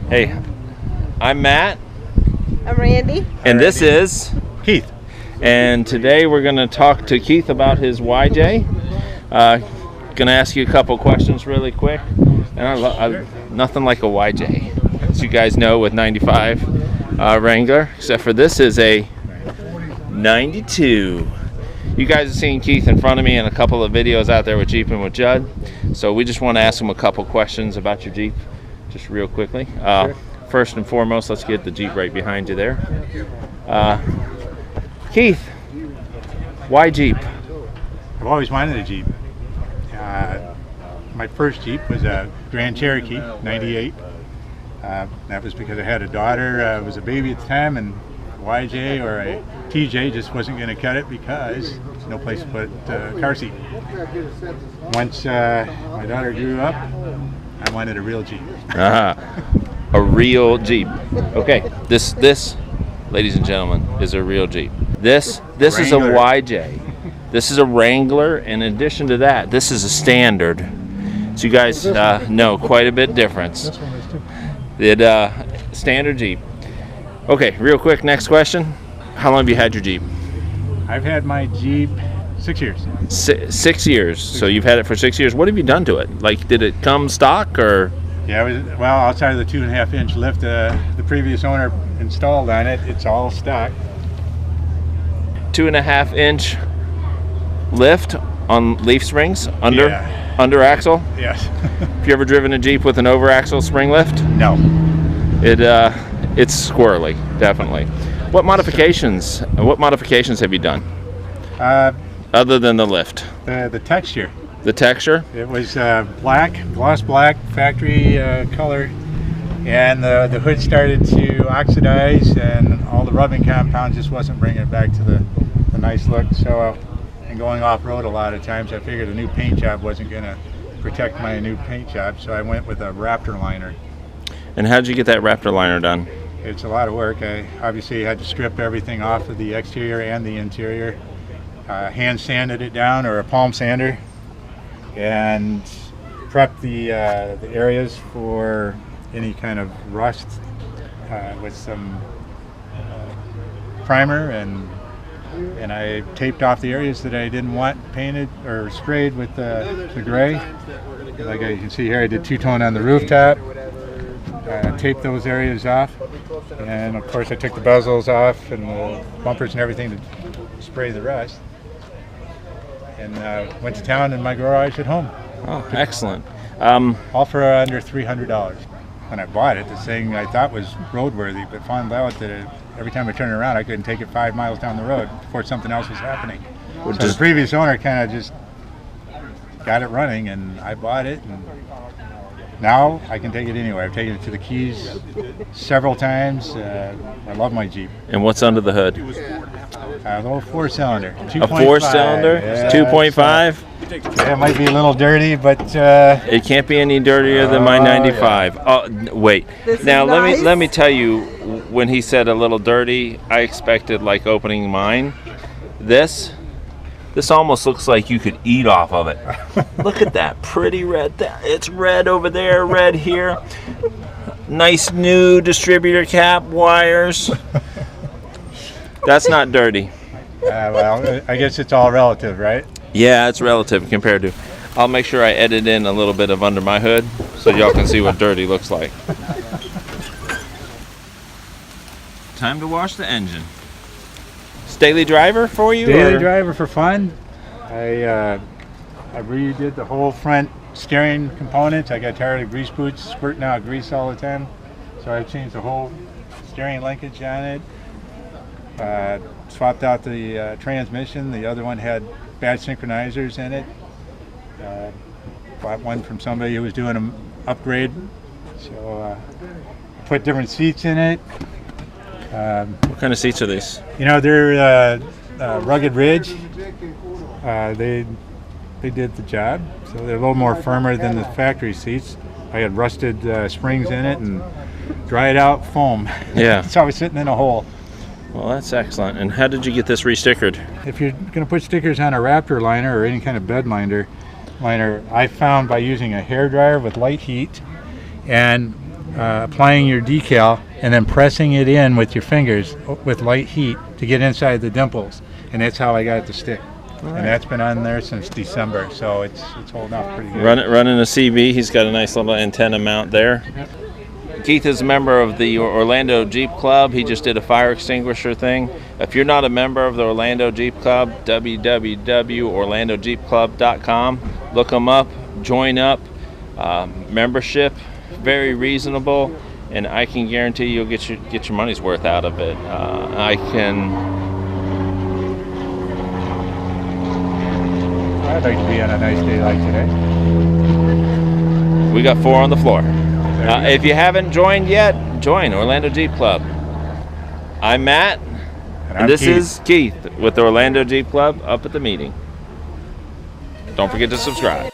Hey, I'm Matt. I'm Randy. And this is Keith. And today we're going to talk to Keith about his YJ. Going to ask you a couple questions really quick. And nothing like a YJ, as you guys know, with 95 Wrangler, except for this is a 92. You guys have seen Keith in front of me in a couple of videos out there with Jeeping with Judd. So we just want to ask him a couple questions about your Jeep, just real quickly. Sure. First and foremost, let's get the Jeep right behind you there. Keith, why Jeep? I've always wanted a Jeep. My first Jeep was a Grand Cherokee, 98. That was because I had a daughter, was a baby at the time, and YJ or a TJ just wasn't going to cut it because no place to put a car seat. Once my daughter grew up, I wanted a real Jeep. A real Jeep. Okay, this, ladies and gentlemen, is a real Jeep. This is a YJ. This is a Wrangler. In addition to that, this is a standard. So you guys know quite a bit difference. Standard Jeep. Okay, real quick, next question. How long have you had your Jeep? I've had my Jeep 6 years. 6 years. So you've had it for 6 years. What have you done to it? Like, did it come stock or? Yeah, it was, well, outside of the 2.5-inch lift the previous owner installed on it, it's all stock. 2.5-inch lift on leaf springs under axle. Yes. Have you ever driven a Jeep with an over axle spring lift? No. It's squirrely, definitely. What modifications have you done? Other than the lift? The texture. The texture? It was black, gloss black, factory color, and the hood started to oxidize, and all the rubbing compound just wasn't bringing it back to the nice look. So, and going off-road a lot of times, I figured a new paint job wasn't going to protect my new paint job, so I went with a Raptor Liner. And how did you get that Raptor Liner done? It's a lot of work. I obviously had to strip everything off of the exterior and the interior, hand sanded it down, or a palm sander, and prep the areas for any kind of rust with some primer, and I taped off the areas that I didn't want painted or sprayed with the gray. Like you can see here, I did two-tone on the rooftop. Taped those areas off, and of course I took the bezels off and the bumpers and everything to spray the rust, and went to town in my garage at home. Oh, excellent. All for under $300. When I bought it, this thing I thought was roadworthy, but found out that every time I turned around I couldn't take it 5 miles down the road before something else was happening. So the previous owner kind of just got it running, and I bought it, and now I can take it anywhere. I've taken it to the Keys several times. I love my Jeep. And what's under the hood? A little four-cylinder. A four-cylinder? Yeah, 2.5? Yeah, it might be a little dirty, but it can't be any dirtier than my 95. Yeah. Oh, wait. Now let me tell you, when he said a little dirty, I expected like opening mine. This almost looks like you could eat off of it. Look at that pretty red. It's red over there, red here. Nice new distributor cap wires. That's not dirty. Well, I guess it's all relative, right? Yeah, it's relative compared to. I'll make sure I edit in a little bit of under my hood so y'all can see what dirty looks like. Time to wash the engine. Daily driver for you? Daily driver for fun. I redid the whole front steering components. I got tired of grease boots squirting out grease all the time, so I changed the whole steering linkage on it. Swapped out the transmission. The other one had bad synchronizers in it. Bought one from somebody who was doing an upgrade, so put different seats in it. What kind of seats are these? You know, they're Rugged Ridge. They did the job, so they're a little more firmer than the factory seats. I had rusted springs in it and dried out foam. Yeah. So I was sitting in a hole. Well, that's excellent. And how did you get this restickered? If you're going to put stickers on a Raptor liner or any kind of bed liner, I found by using a hairdryer with light heat and applying your decal and then pressing it in with your fingers with light heat to get inside the dimples, and that's how I got it to stick. And that's been on there since December, so it's holding up pretty good. Running a CB. He's got a nice little antenna mount there. Yep. Keith is a member of the Orlando Jeep Club. He just did a fire extinguisher thing. If you're not a member of the Orlando Jeep Club, www.orlandojeepclub.com. Look them up, join up. Membership, very reasonable, and I can guarantee you'll get your money's worth out of it. I'd like to be on a nice day like today. We got 4 on the floor. If you haven't joined yet, join Orlando Jeep Club. I'm Matt, and this is Keith with the Orlando Jeep Club up at the meeting. Don't forget to subscribe.